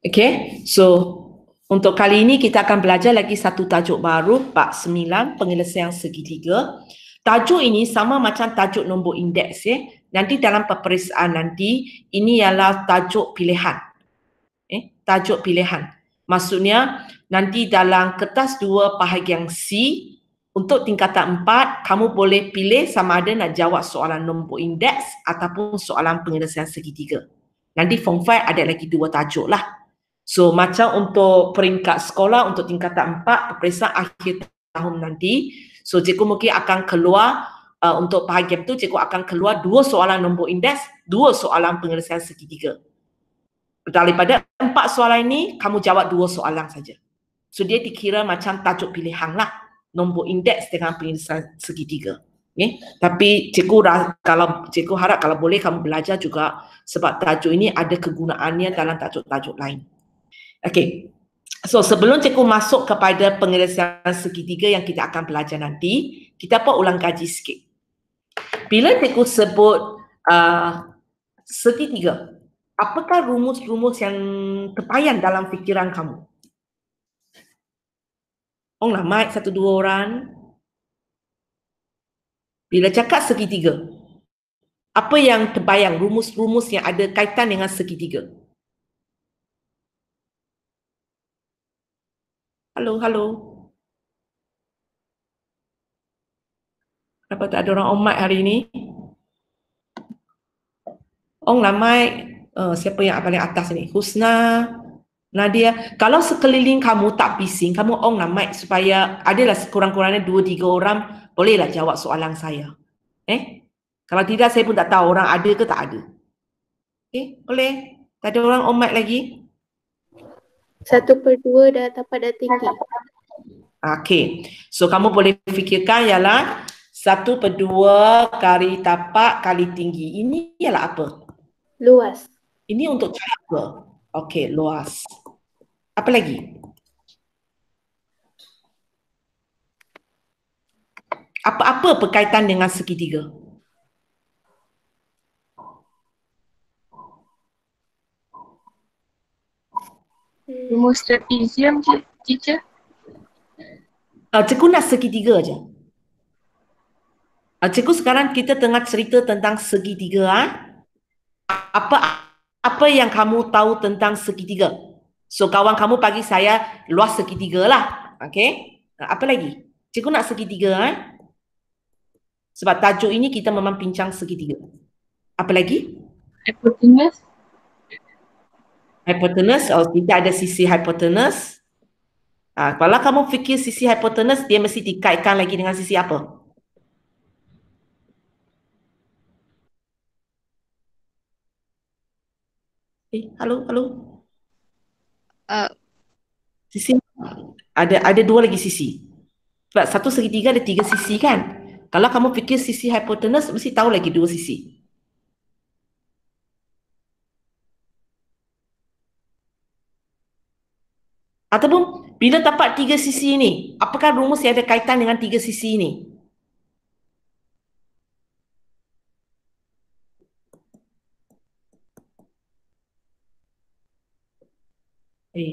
Okay, so untuk kali ini kita akan belajar lagi satu tajuk baru, bab 9, penyelesaian segitiga. Tajuk ini sama macam tajuk nombor indeks ya. Nanti dalam peperiksaan nanti ini ialah tajuk pilihan. Tajuk pilihan. Maksudnya nanti dalam kertas 2 bahagian C untuk tingkatan 4 kamu boleh pilih sama ada nak jawab soalan nombor indeks ataupun soalan penyelesaian segitiga. Nanti form 5 ada lagi 2 tajuk lah. So macam untuk peringkat sekolah untuk tingkatan 4 peperiksaan akhir tahun nanti, so cikgu mungkin akan keluar untuk bahagian tu cikgu akan keluar 2 soalan nombor indeks, 2 soalan penyelesaian segitiga. Daripada 4 soalan ini kamu jawab 2 soalan saja. So dia dikira macam tajuk pilihan lah, nombor indeks dengan penyelesaian segitiga. Okay? Tapi cikgu harap kalau boleh kamu belajar juga sebab tajuk ini ada kegunaannya dalam tajuk-tajuk lain. Okey. So sebelum cikgu masuk kepada penyelesaian segitiga yang kita akan belajar nanti, kita pun ulang kaji sikit. Bila cikgu sebut segitiga, apakah rumus-rumus yang terpayang dalam fikiran kamu? Lah mic 1-2 orang. Bila cakap segitiga, apa yang terbayang rumus-rumus yang ada kaitan dengan segitiga? Halo, halo. Kenapa tak ada orang on mic hari ini? Lah mic. Siapa yang paling atas ni? Husna, Nadia. Kalau sekeliling kamu tak bising, kamu on lah mic supaya adalah sekurang-kurangnya 2-3 orang bolehlah jawab soalan saya. Kalau tidak saya pun tak tahu orang ada ke tak ada. Boleh? Tak ada orang on mic lagi? 1/2 dah tinggi. Okey. So kamu boleh fikirkan ialah 1/2 kali tapak kali tinggi. Ini ialah apa? Luas. Ini untuk cara apa? Okey, luas. Apa lagi? Apa berkaitan dengan segitiga? Rumus trapezium, teacher. Cikgu nak segitiga aja. Cikgu sekarang kita tengah cerita tentang segitiga. Apa yang kamu tahu tentang segitiga? So kawan kamu bagi saya luas segitiga lah. Okey? Apa lagi? Cikgu nak segitiga. Sebab tajuk ini kita memang bincang segitiga. Apa lagi? Hypotenuse. Hypotenuse. Kita ada sisi hypotenuse. Kalau kamu fikir sisi hypotenuse, dia mesti dikaitkan lagi dengan sisi apa? Halo, halo. Sisi ada 2 lagi sisi. Sebab satu segitiga ada 3 sisi kan? Kalau kamu fikir sisi hypotenuse, mesti tahu lagi 2 sisi. Ataupun bila dapat 3 sisi ini, apakah rumus yang ada kaitan dengan 3 sisi ini?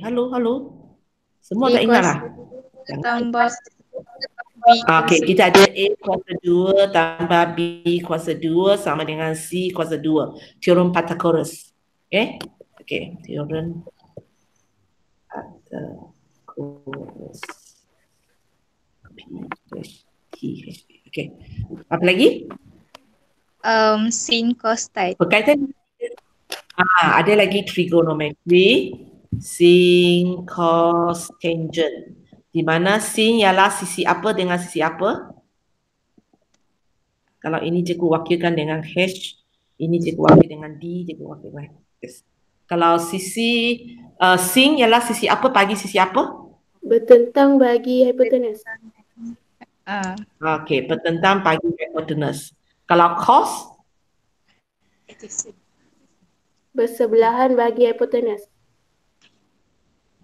Halo, halo. Semua tak ingat lah? Tambah Okey, kita ada A kuasa 2 tambah B kuasa 2 sama dengan C kuasa 2. Teorem Pythagoras. Okey, teorem Pythagoras. Okey. Apa lagi? sin cos theta. Berkaitan ada lagi trigonometry, sin, cos, tangent. Di mana sin ialah sisi apa dengan sisi apa? Kalau ini cikgu wakilkan dengan H, ini cikgu wakil dengan D, cikgu wakil dengan H. Kalau sisi sin ialah sisi apa bagi sisi apa? Bertentang bagi hypotenuse. Okey, bertentang bagi hypotenuse. Kalau cos? Bersebelahan bagi hypotenuse.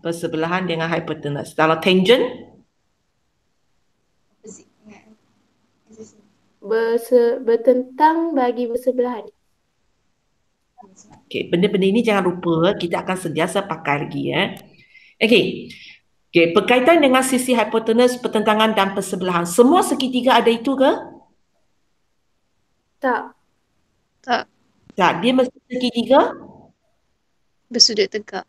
Bersebelahan dengan hypotenuse. Kalau tangent? Bertentang bagi bersebelahan. Okey, benda-benda ini jangan lupa, kita akan sentiasa pakai lagi ya. Okey. Okey, berkaitan dengan sisi hipotenus, pertentangan dan persebelahan. Semua segitiga ada itu ke? Tak. Tak. Tak, dia mesti segitiga. Bersudut tegak.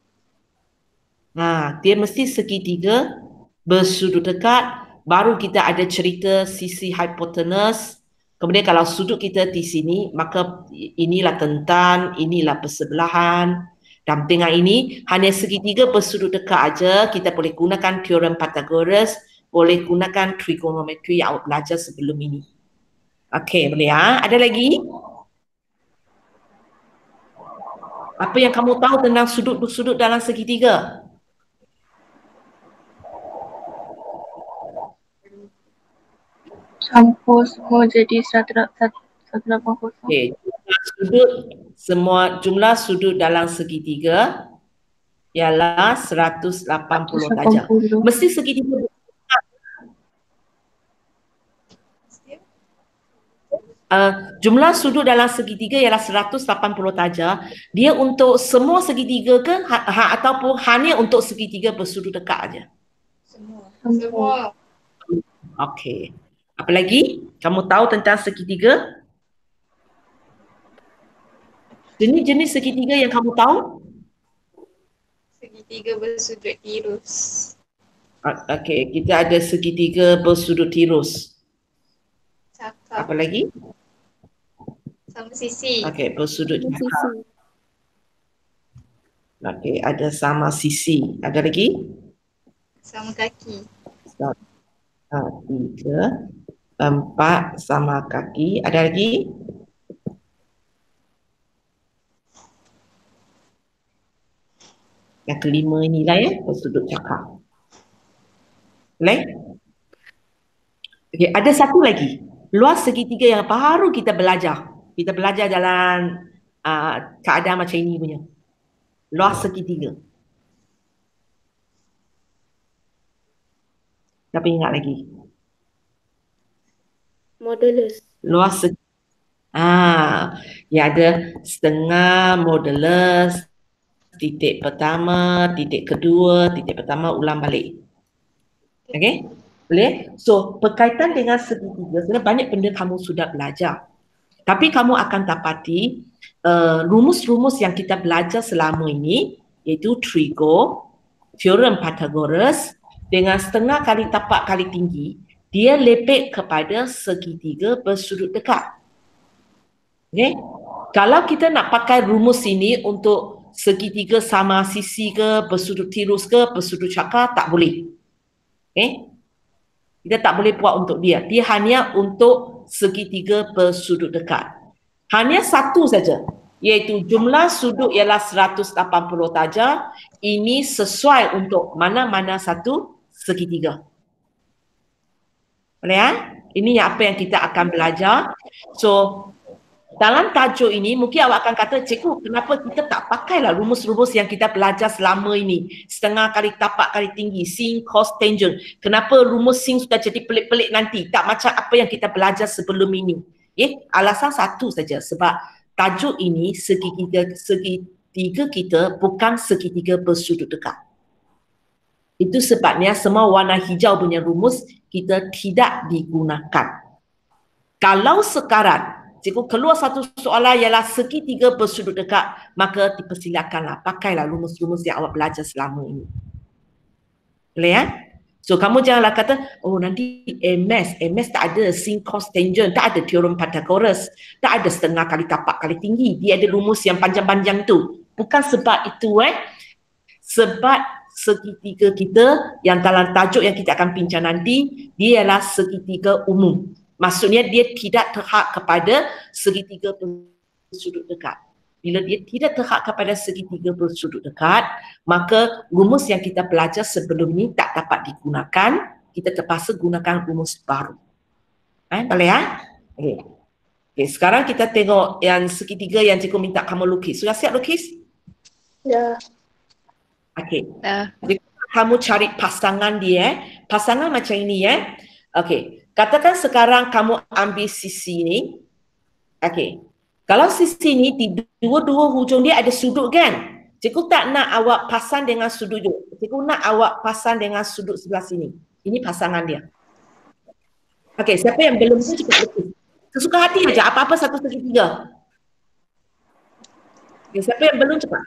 Dia mesti segitiga bersudut dekat, baru kita ada cerita sisi hipotenus. Kemudian kalau sudut kita di sini, maka inilah tentan, inilah persebelahan. Dan dengan ini, hanya segitiga bersudut dekat aja, kita boleh gunakan teorem Pythagoras, boleh gunakan trigonometri yang awak belajar sebelum ini. Okey, boleh ya? Ada lagi? Apa yang kamu tahu tentang sudut-sudut dalam segitiga? Campur semua jadi 180. Okey, jumlah sudut dalam segitiga ialah 180 darjah. Mesti segitiga jumlah sudut dalam segitiga ialah 180 darjah. Dia untuk semua segitiga ke ataupun hanya untuk segitiga bersudut dekat aja? Semua. Okey. Apa lagi? Kamu tahu tentang segitiga? Jenis-jenis segitiga yang kamu tahu? Segitiga bersudut tirus. Okey, kita ada segitiga bersudut tirus. Cakap. Apa lagi? Sama sisi. Okey, bersudut Sisi. cakap. Okey, ada sama sisi. Ada lagi? Sama kaki. 3, 4 sama kaki. Ada lagi? Yang kelima inilah ya, bersudut cakap. Boleh? Okey, ada satu lagi. Luas segitiga yang baru kita belajar. Kita belajar dalam keadaan macam ini punya. Luas segitiga. Siapa ingat lagi? Modulus. Luas yang ada setengah modulus, titik pertama, titik kedua, titik pertama ulang balik. Okey? Boleh? So, berkaitan dengan segitiga, sebenarnya banyak benda kamu sudah belajar. Tapi kamu akan dapati rumus-rumus yang kita belajar selama ini, iaitu trigo, teorem Pythagoras, dengan setengah kali tapak kali tinggi, dia lebih kepada segitiga bersudut dekat. Okay? Kalau kita nak pakai rumus ini untuk segitiga sama sisi ke, bersudut tirus ke, bersudut cakar, tak boleh. Okay? Kita tak boleh buat untuk dia. Dia hanya untuk segitiga bersudut dekat. Hanya satu saja, iaitu jumlah sudut ialah 180 darjah. Ini sesuai untuk mana-mana satu segitiga. Boleh ya? Ini apa yang kita akan belajar. So, dalam tajuk ini mungkin awak akan kata, cikgu, kenapa kita tak pakailah rumus-rumus yang kita belajar selama ini? Setengah kali tapak kali tinggi, sin, cos, tangent. Kenapa rumus sin sudah jadi pelik-pelik nanti? Tak macam apa yang kita belajar sebelum ini. Alasan satu saja, sebab tajuk ini segitiga kita bukan segitiga bersudut dekat. Itu sebabnya semua warna hijau punya rumus kita tidak digunakan. Kalau sekarang cikgu keluar satu soalan ialah segitiga bersudut dekat, maka dipersilakanlah pakailah rumus-rumus yang awak belajar selama ini. Boleh ya? So kamu janganlah kata, oh nanti MS tak ada sin, cos, tangent, tak ada teorem Pythagoras, tak ada setengah kali tapak kali tinggi, dia ada rumus yang panjang-panjang tu. Bukan sebab itu sebab segitiga kita yang dalam tajuk yang kita akan bincang nanti, dia ialah segitiga umum. Maksudnya dia tidak terhad kepada segitiga bersudut dekat. Bila dia tidak terhad kepada segitiga bersudut dekat, maka rumus yang kita belajar sebelum ini tak dapat digunakan. Kita terpaksa gunakan rumus baru. Boleh ya? Okay, sekarang kita tengok yang segitiga yang cikgu minta kamu lukis. Sudah siap lukis? Ya. Okey. Dah. Kamu cari pasangan dia. Pasangan macam ini Okey. Katakan sekarang kamu ambil sisi ini. Okey. Kalau sisi ni di dua-dua hujung dia ada sudut kan? Cikgu tak nak awak pasang dengan sudut tu. Cikgu nak awak pasang dengan sudut sebelah sini. Ini pasangan dia. Okey, siapa yang belum tu cepat lukis. Sesuka hati aja, apa-apa 1/3. Okey, siapa yang belum cepat?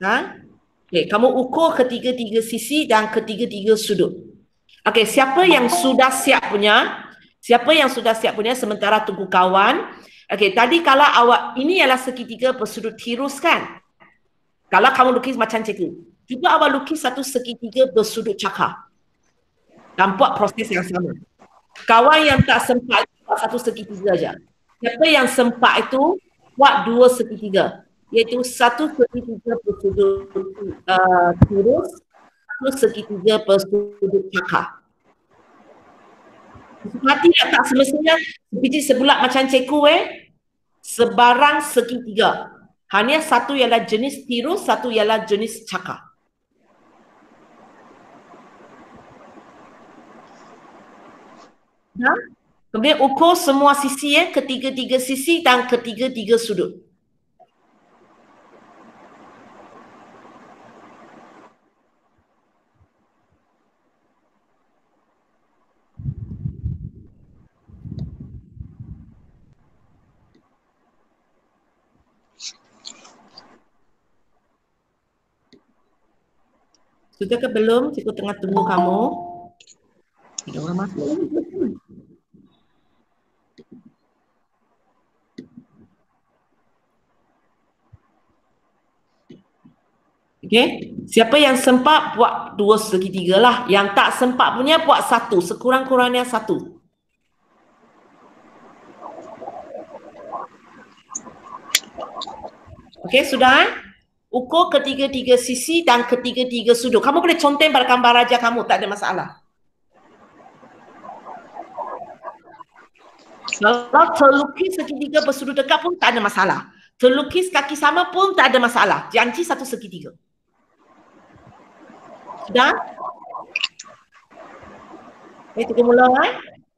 Ha? Okey, kamu ukur ketiga-tiga sisi dan ketiga-tiga sudut. Okey, siapa yang sudah siap punya? Siapa yang sudah siap punya sementara tunggu kawan? Okey, tadi kalau awak, ini ialah segitiga bersudut tirus kan? Kalau kamu lukis macam cikgu, cuba awak lukis satu segitiga bersudut cakar. Dan buat proses yang sama. Kawan yang tak sempat buat satu segitiga saja. Siapa yang sempat itu buat dua segitiga. Iaitu satu segitiga bersudut tirus, satu segitiga bersudut cakar. Mati tak semestinya sebiji sebulat macam cikgu sebarang segitiga. Hanya satu ialah jenis tirus, satu ialah jenis cakar. Kemudian ukur semua sisi ketiga-tiga sisi dan ketiga-tiga sudut. Sudah ke belum? Cikgu tengah tunggu kamu. Tidak orang masuk. Okey, siapa yang sempat buat dua segitiga lah. Yang tak sempat punya buat satu, sekurang-kurangnya satu. Okey, sudah ukur ketiga-tiga sisi dan ketiga-tiga sudut. Kamu boleh conteng pada gambar raja kamu, tak ada masalah. Kalau terlukis segitiga bersudut dekat pun tak ada masalah. Terlukis kaki sama pun tak ada masalah. Janji satu segitiga. Sudah? Itu mula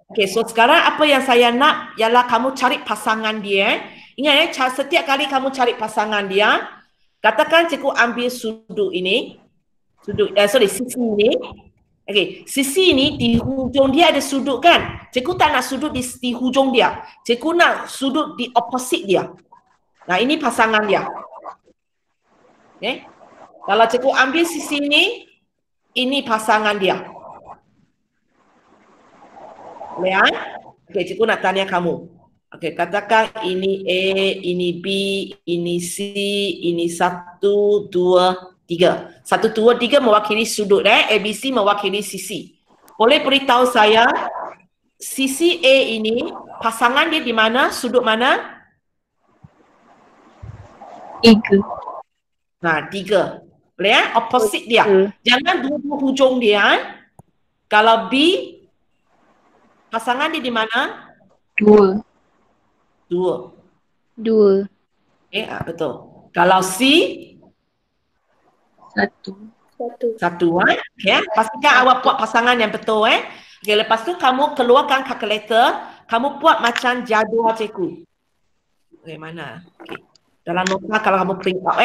Okey, so sekarang apa yang saya nak ialah kamu cari pasangan dia. Ingat setiap kali kamu cari pasangan dia, katakan cikgu ambil sudut ini. Sisi ini. Okey, sisi ini di hujung dia ada sudut kan? Cikgu tak nak sudut di hujung dia. Cikgu nak sudut di opposite dia. Nah, ini pasangan dia. Okey. Kalau cikgu ambil sisi ini pasangan dia. Boleh? Okey, cikgu nak tanya kamu. Okey, katakan ini A, ini B, ini C, ini 1, 2, 3. 1, 2, 3 mewakili sudut ABC mewakili sisi. Boleh beritahu saya sisi A ini pasangan dia di mana? Sudut mana? 3. Nah, 3. Boleh opposite dia. Jangan dua-dua hujung dia. Kalau B pasangan dia di mana? 2. 2. Betul. Kalau C? 1. 1. Pastikan awak buat pasangan yang betul Okay, lepas tu kamu keluarkan kalkulator, kamu buat macam jadual cikgu. Okay, mana? Okay. Dalam nota kalau kamu print out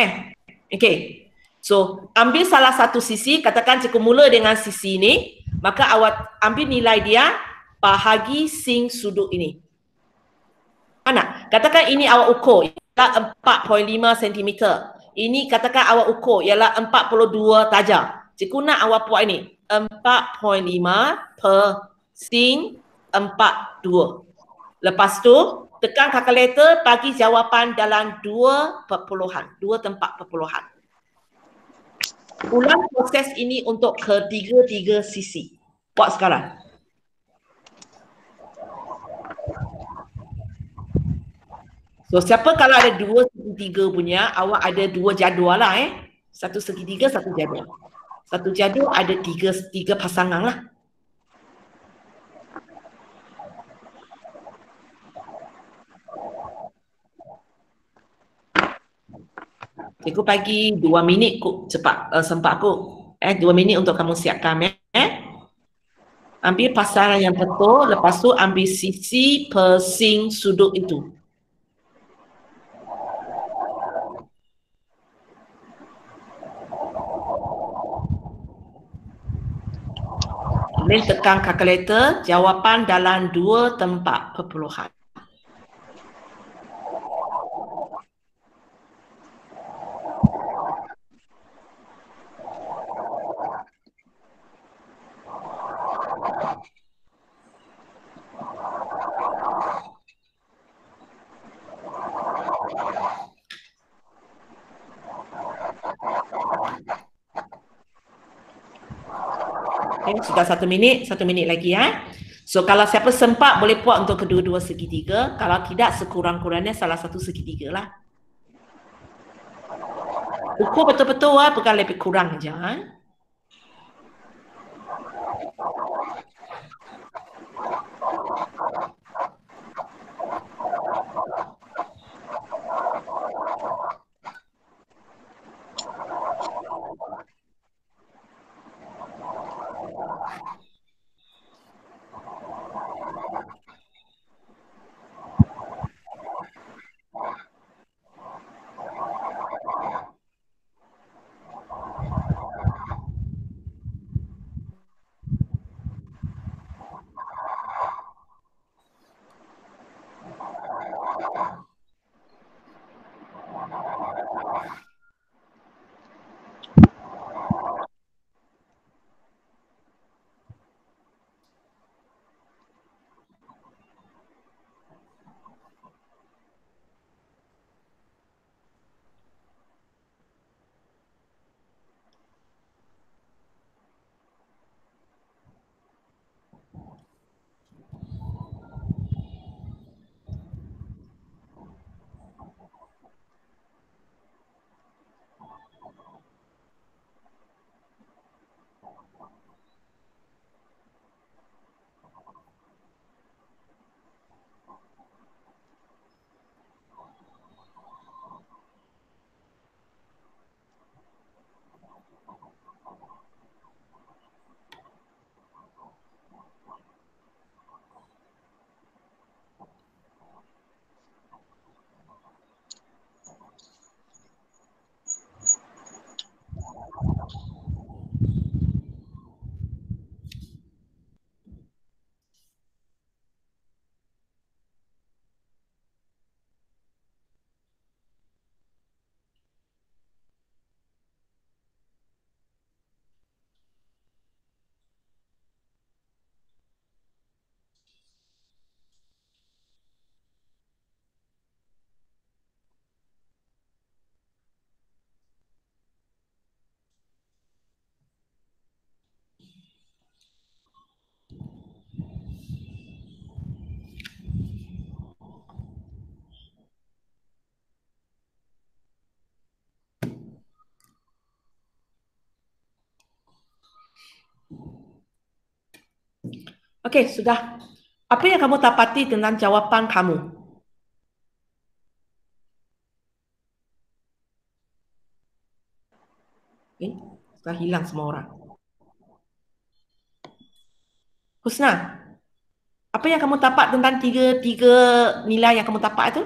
Okay. So, ambil salah satu sisi, katakan cikgu mula dengan sisi ini, maka awak ambil nilai dia, bahagi sin sudut ini. Mana? Katakan ini awak ukur, ialah 4.5 cm. Ini katakan awak ukur, ialah 42 darjah. Cikgu nak awak buat ini, 4.5 per sin 42. Lepas tu, tekan kalkulator, bagi jawapan dalam 2 tempat perpuluhan. Ulang proses ini untuk ketiga-tiga sisi. Buat sekarang. So, siapa kalau ada dua segitiga punya, awak ada dua jadual lah Satu segitiga, satu jadual. Satu jadual ada tiga pasangan lah. Cikgu bagi 2 minit cepat sempat aku. 2 minit untuk kamu siapkan Ambil pasaran yang betul, lepas tu ambil sisi persing sudut itu. Boleh tekan kalkulator, jawapan dalam 2 tempat perpuluhan. Okay, sudah 1 minit, 1 minit lagi ya. So kalau siapa sempat boleh buat untuk kedua-dua segitiga, kalau tidak sekurang-kurangnya salah satu segitiga lah. Ukur betul-betul bukan lebih kurang aja. Okey, sudah. Apa yang kamu dapati tentang jawapan kamu? Okay, sudah hilang semua orang. Husna, apa yang kamu dapat tentang tiga nilai yang kamu dapat itu?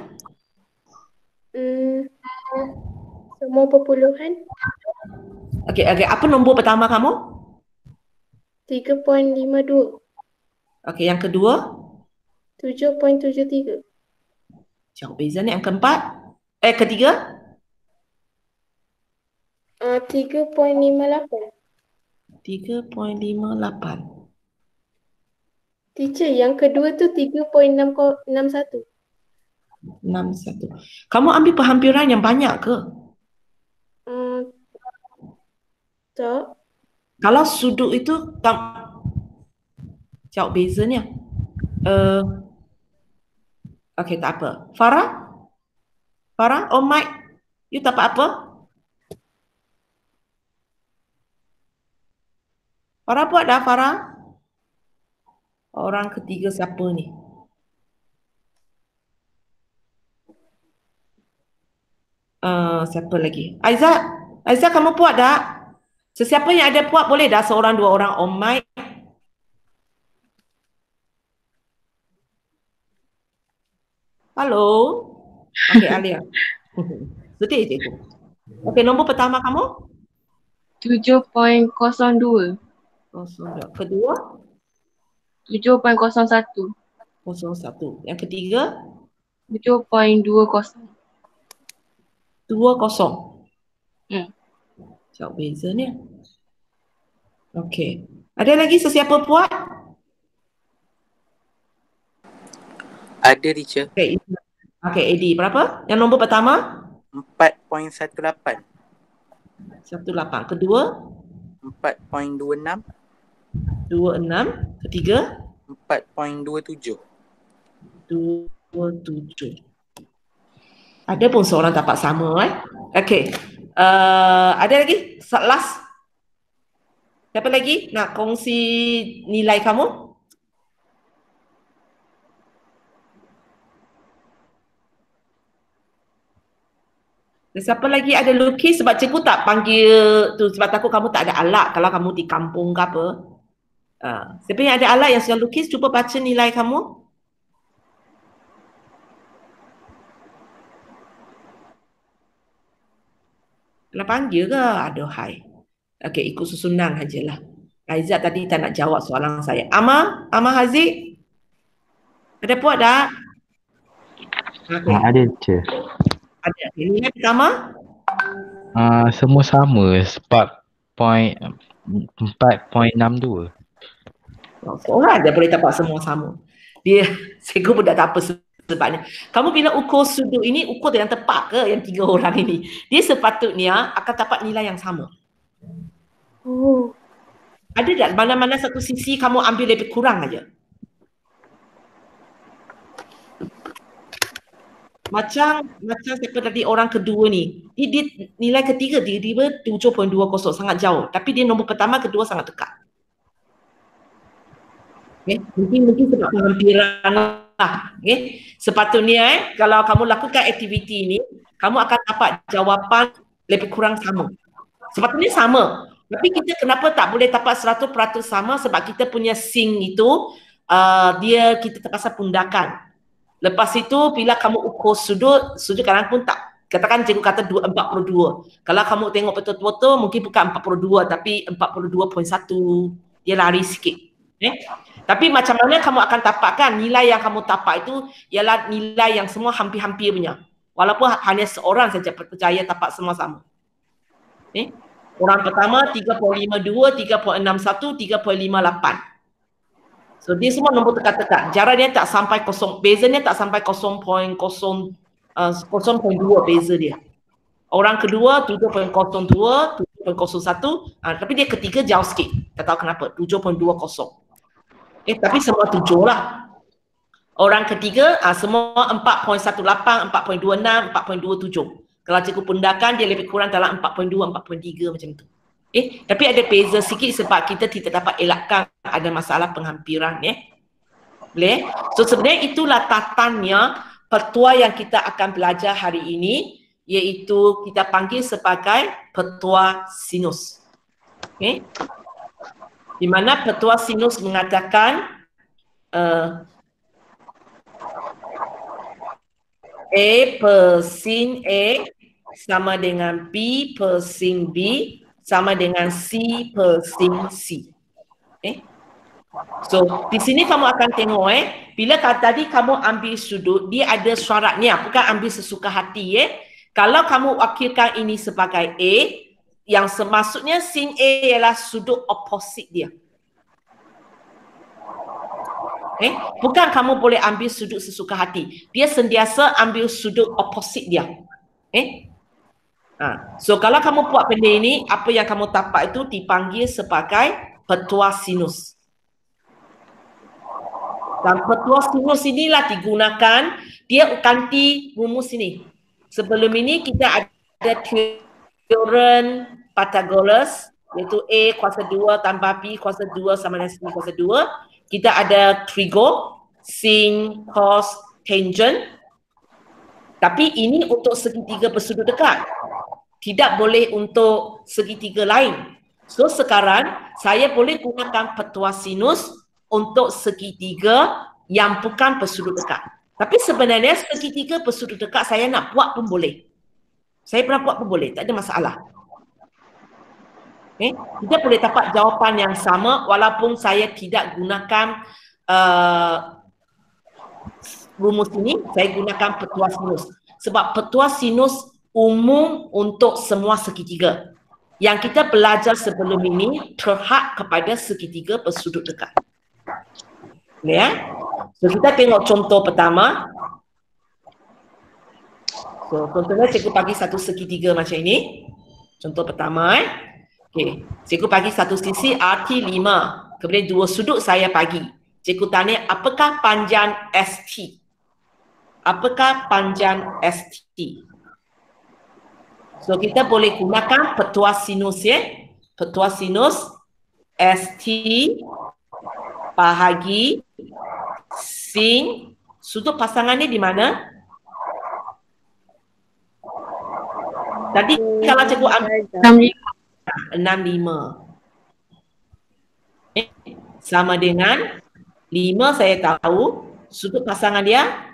Semua perpuluhan. Okey, apa nombor pertama kamu? 3.52. Okey, yang kedua? 7.73. Jauh beza ni. Yang keempat? Ketiga? 3.58. 3.58. Teacher, yang kedua tu 3.61. 61. Kamu ambil perhampiran yang banyak ke? Tak. Kalau sudut itu jauh bezanya. Okey, tak apa. Farah, oh Mike, you dapat apa? Farah buat dah, Farah. Orang ketiga siapa ni? Siapa lagi? Aizat, kamu buat dah? Sesiapa yang ada buat boleh dah seorang dua orang. Oh Mike. Halo. Okey, Alia. Sedih cikgu. Okey, nombor pertama kamu? 7.02. Kedua? 7.01. 01. Yang ketiga? 7.20. 20. Jauh beza ni. Okey. Ada lagi sesiapa buat? Ada teacher. Okey, Edi. Berapa? Yang nombor pertama? 4.18. 18. Kedua? 4.26. 26. Ketiga? 4.27. 27. Ada pun seorang tapak sama Okey. Ada lagi? Last. Siapa lagi nak kongsi nilai kamu? Siapa lagi ada lukis? Sebab cikgu tak panggil tu sebab takut kamu tak ada alat kalau kamu di kampung ke apa. Siapa yang ada alat yang sedang lukis, cuba baca nilai kamu. Nak panggil ke? Aduhai. Okey, ikut susunan sajalah. Aizat tadi tak nak jawab soalan saya. Ama Haziq? Ada puas tak? Okay. Ada je. Ada. Nilai pertama? Semua sama. 4.62. Seorang aja boleh dapat semua sama. Dia, cikgu pun tak apa sebabnya. Kamu bila ukur sudut ini, ukur yang tepat ke yang 3 orang ini? Dia sepatutnya akan dapat nilai yang sama. Oh. Ada tak mana-mana satu sisi kamu ambil lebih kurang aja? Macam siapa tadi orang kedua ni, dia nilai ketiga tiba-tiba 7.20, sangat jauh. Tapi dia nombor pertama, kedua sangat dekat. Okay. Mungkin sebab penghampiran lah. Okay. Sepatutnya kalau kamu lakukan aktiviti ni, kamu akan dapat jawapan lebih kurang sama. Sepatutnya sama. Tapi kita kenapa tak boleh dapat 100% sama? Sebab kita punya sync itu, kita terpaksa pundakan. Lepas itu bila kamu ukur sudut kadang pun tak. Katakan cikgu kata 42. Kalau kamu tengok betul-betul mungkin bukan 42 tapi 42.1. Dia lari sikit. Tapi macam mana kamu akan dapatkan nilai yang kamu dapat itu ialah nilai yang semua hampir-hampir punya. Walaupun hanya seorang saja percaya dapat semua sama. Orang pertama 3.52, 3.61, 3.58. So dia semua nombor dekat-dekat. Jaraknya tak sampai bezanya tak sampai 0.2 beza dia. Orang kedua 7.02, 7.01, tapi dia ketiga jauh sikit. Tak tahu kenapa, 7.20. Tapi semua 7 lah. Orang ketiga semua 4.18, 4.26, 4.27. Kalau cikgu pundakan dia lebih kurang dalam 4.2, 4.3 macam tu. Tapi ada beza sikit sebab kita tidak dapat elakkan ada masalah penghampiran boleh? So sebenarnya itulah tatannya petua yang kita akan belajar hari ini, iaitu kita panggil sebagai petua sinus. Di mana petua sinus mengatakan A per sin A sama dengan B per sin B sama dengan C per sin C. So, di sini kamu akan tengok bila tadi kamu ambil sudut, dia ada syaratnya, bukan ambil sesuka hati Kalau kamu wakilkan ini sebagai A, yang maksudnya sin A ialah sudut opposite dia. Bukan kamu boleh ambil sudut sesuka hati. Dia sentiasa ambil sudut opposite dia. So kalau kamu buat benda ini, apa yang kamu dapat itu dipanggil sebagai petua sinus. Dan petua sinus inilah digunakan, dia ganti rumus ini. Sebelum ini kita ada teorem Pythagoras, iaitu A kuasa 2 tambah B kuasa 2 sama dengan C kuasa 2. Kita ada trigo, sin, cos, tangent. Tapi ini untuk segitiga bersudut dekat. Tidak boleh untuk segitiga lain. So sekarang saya boleh gunakan petua sinus untuk segitiga yang bukan bersudut dekat. Tapi sebenarnya segitiga bersudut dekat saya nak buat pun boleh. Saya pernah buat pun boleh, tak ada masalah. Okay? Kita boleh dapat jawapan yang sama walaupun saya tidak gunakan rumus ini, saya gunakan petua sinus. Sebab petua sinus umum untuk semua segitiga. Yang kita belajar sebelum ini terhad kepada segitiga bersudut dekat. Ya? So kita tengok contoh pertama. So contohnya cikgu bagi satu segitiga macam ini. Contoh pertama Okey, cikgu bagi satu sisi RT 5. Kemudian dua sudut saya bagi. Cikgu tanya apakah panjang ST? Apakah panjang ST? So kita boleh gunakan petua sinus ya. Petua sinus ST bahagi sin sudut pasangannya di mana? Tadi kalau cikgu ambil 65 sama dengan 5 saya tahu sudut pasangan dia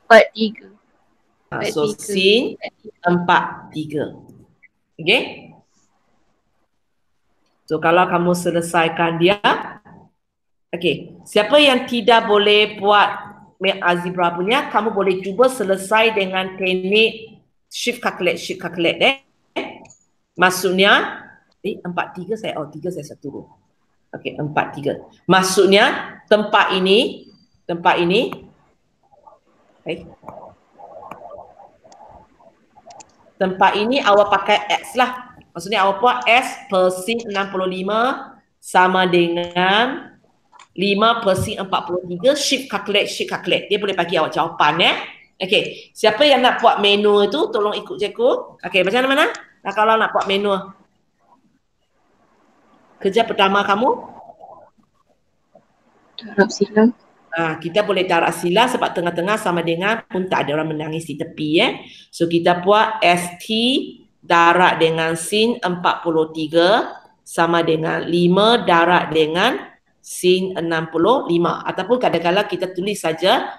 43. so sin 43. Okay. So kalau kamu selesaikan dia, okay. Siapa yang tidak boleh buat algebra punya, kamu boleh cuba selesai dengan teknik shift calculate Maksudnya 43 saya 3 saya turun. Okey, 43. Maksudnya tempat ini tempat ini awak pakai X lah. Maksudnya awak buat S per sin 65 sama dengan 5 per sin 43, shift calculate. Dia boleh bagi awak jawapan ya. Okey, siapa yang nak buat menu itu tolong ikut cikgu. Okey, macam mana? Nah, kalau nak buat menu. Kerja pertama kamu? Darab sila. Kita boleh darab sila sebab tengah-tengah sama dengan pun tak ada orang menangis di tepi ya. So kita buat ST darab dengan sin 43 sama dengan 5 darab dengan sin 65 ataupun kadang-kadang kita tulis saja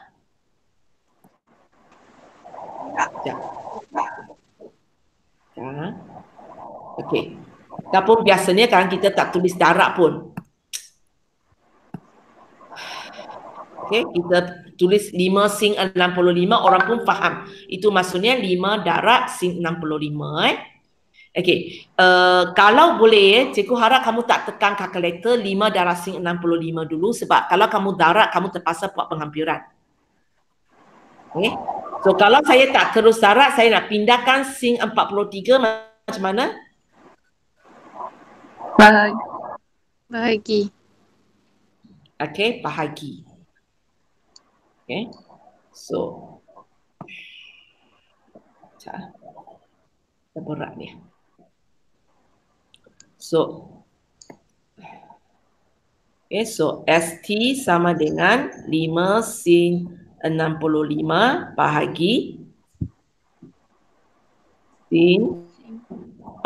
okey. Ataupun biasanya kan kita tak tulis darab pun. Okey, kita tulis 5 sin 65 orang pun faham. Itu maksudnya 5 darab sin 65 Okey, kalau boleh cikgu harap kamu tak tekan kalkulator 5 darab sin 65 dulu sebab kalau kamu darab kamu terpaksa buat penghampiran. Okey. So kalau saya tak terus darab saya nak pindahkan sin 43 macam mana? Bahagi. Okey, bahagi. Okay, so berat ni. So, okay, so ST sama dengan 5 sin 65 bahagi sin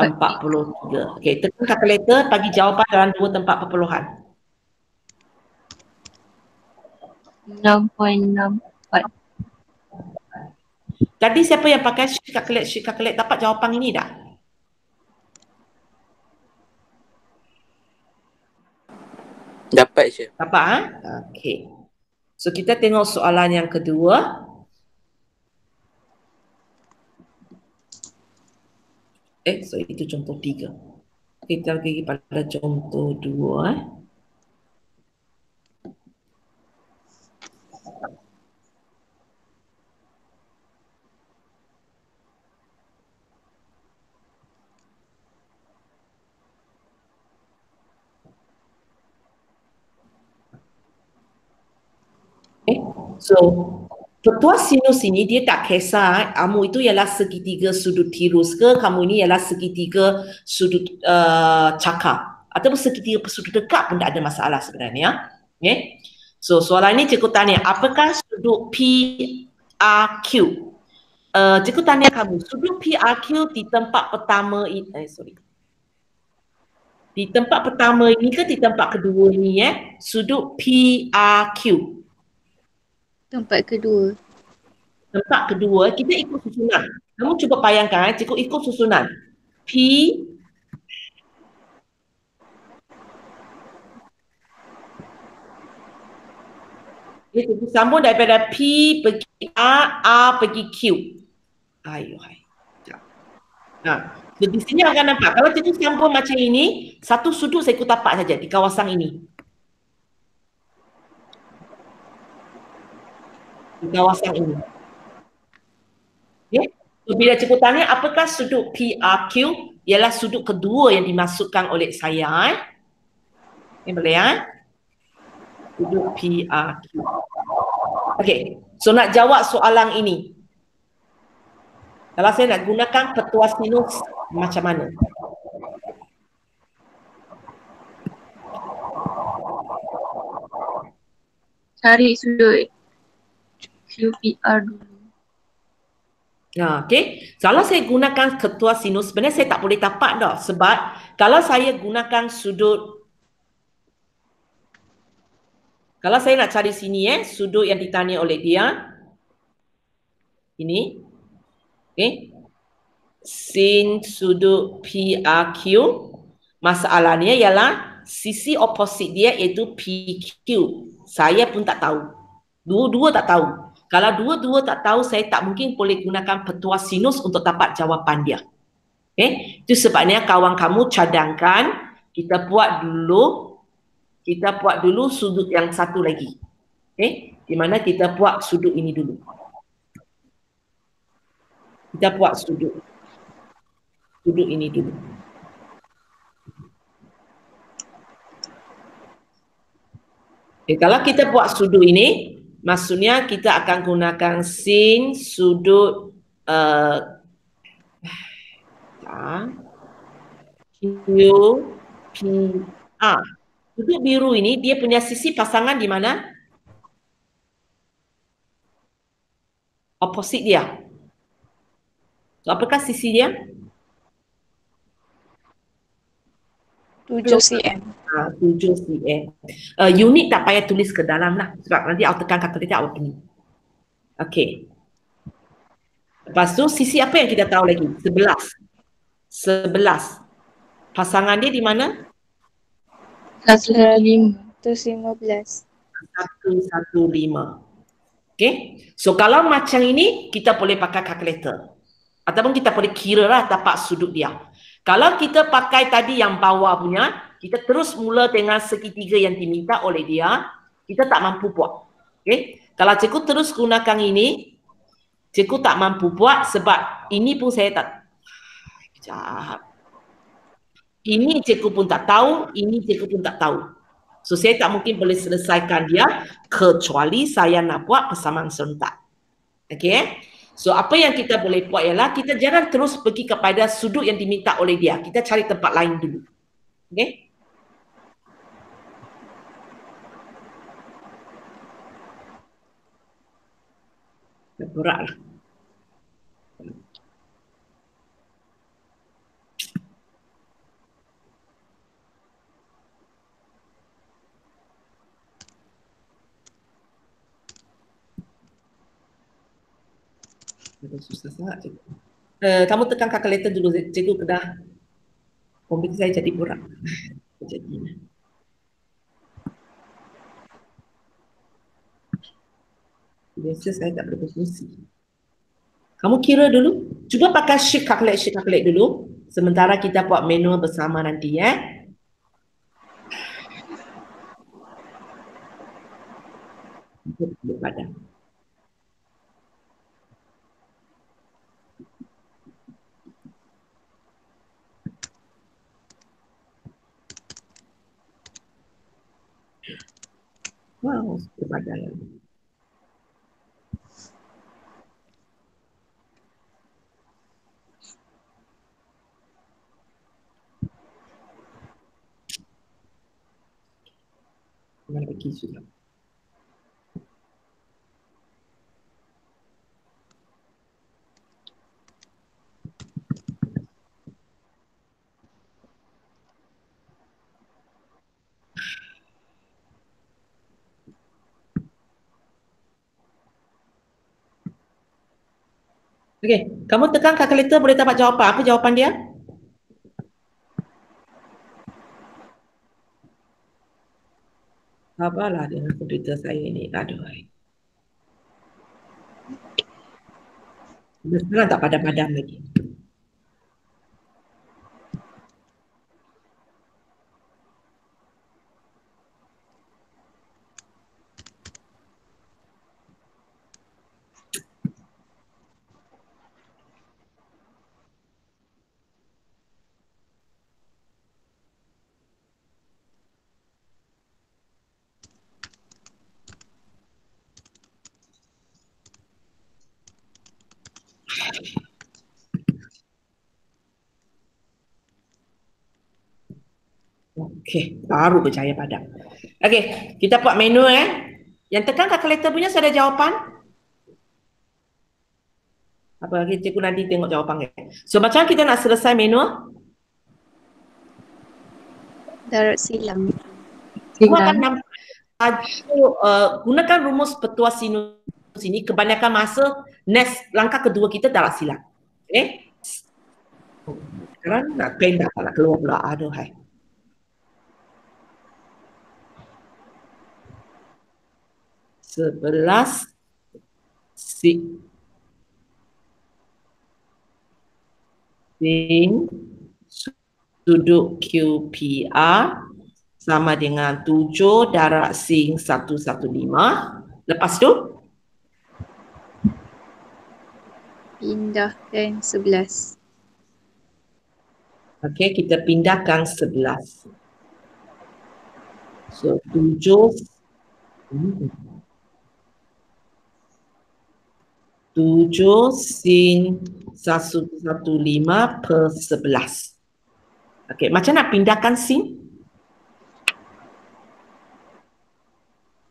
43. Okay, tekan kalkulator bagi jawapan dalam dua tempat perpuluhan. 6.64. Tadi siapa yang pakai shift calculate dapat jawapan ini dah? Dapat je. Dapat Okey. So kita tengok soalan yang kedua. So itu contoh 3. Kita pergi pada contoh 2 So, petua sinus ini dia tak kisah kamu itu ialah segitiga sudut tirus ke, kamu ini ialah segitiga sudut cakar ataupun segitiga sudut dekat pun tak ada masalah sebenarnya. Okay. So, soalan ini cikgu tanya, apakah sudut PRQ? Cikgu tanya kamu, sudut PRQ di tempat pertama ini, di tempat pertama ini ke di tempat kedua ini sudut PRQ? Tempat kedua. Tempat kedua, kita ikut susunan. Kamu cuba bayangkan, cikgu ikut susunan. P, cikgu sambung daripada P pergi A pergi Q. Ayo, hai. Nah, so di sini akan nampak. Kalau cikgu sambung macam ini, satu sudut saya ikut tapak saja di kawasan ini. Di kawasan ini. Okay? So, bila cikgu tanya apakah sudut PRQ, ialah sudut kedua yang dimasukkan oleh saya. Ini boleh ya? Sudut PRQ. Okey, so nak jawab soalan ini. Kalau saya nak gunakan ketua sinus macam mana? Cari sudut QPR dulu. Nah, okey. Kalau saya gunakan ketua sinus, sebenarnya saya tak boleh tapak dah. Sebab kalau saya gunakan sudut, kalau saya nak cari sini sudut yang ditanya oleh dia, ini, okey, sin sudut PRQ, masalahnya ialah sisi oposit dia iaitu PQ. Saya pun tak tahu. Dua-dua tak tahu. Kalau dua-dua tak tahu, saya tak mungkin boleh gunakan petua sinus untuk dapat jawapan dia. Okay? Itu sebabnya kawan kamu cadangkan, kita buat dulu sudut yang satu lagi. Okay? Di mana kita buat sudut ini dulu. Kita buat sudut ini dulu. Okay, kalau kita buat sudut ini, maksudnya kita akan gunakan sin sudut QPR. Sudut biru ini dia punya sisi pasangan di mana? Opposite dia. So, apakah sisi dia? 7 cm. 7 cm. Unit tak payah tulis ke dalam lah. Sebab nanti awak tekan kalkulator awak pening. Okey. Lepas tu sisi apa yang kita tahu lagi? 11. Pasangan dia di mana? 115. 115. 115. Okay. So kalau macam ini, kita boleh pakai kalkulator. Ataupun kita boleh kira lah tapak sudut dia. Kalau kita pakai tadi yang bawah punya, kita terus mula dengan segitiga yang diminta oleh dia, kita tak mampu buat. Okay. Kalau cikgu terus gunakan ini, cikgu tak mampu buat sebab ini pun saya tak. Sekejap. Ini cikgu pun tak tahu, ini cikgu pun tak tahu. So saya tak mungkin boleh selesaikan dia kecuali saya nak buat persamaan serentak. Okay. So apa yang kita boleh buat ialah kita jangan terus pergi kepada sudut yang diminta oleh dia. Kita cari tempat lain dulu. Okay. Berat lah. Susah sangat cikgu. Kamu tekan kalkulator dulu, cikgu kena komputer saya jadi berat. Jadi biasa saya tak boleh berfungsi. Kamu kira dulu, cuba pakai shift calculate dulu. Sementara kita buat manual bersama nanti Badan. Wow, badan. Mana pergi sudah. Okey, kamu tekan kalkulator boleh dapat jawapan. Apa jawapan dia? Sabarlah dengan komputer saya ni. Aduh. Sekarang tak padam-padam lagi. Okey, baru berjaya padam. Okey, kita buat manual Yang tekan kalkulator punya sudah ada jawapan? Apa lagi cikgu nanti tengok jawapan So macam kita nak selesai manual? Darab silang. Kamu akan Silang. nampak gunakan rumus petua sinus ini kebanyakan masa langkah kedua kita darab silang. Okay? Sekarang nak pen dah nak keluar pula. Aduh hai. Sebelas sin sudut QPR sama dengan 7 darab sin 115. Lepas tu Pindahkan 11. okey, kita pindahkan 11. So 7 sin 115 per 11. Okey, macam nak pindahkan sin?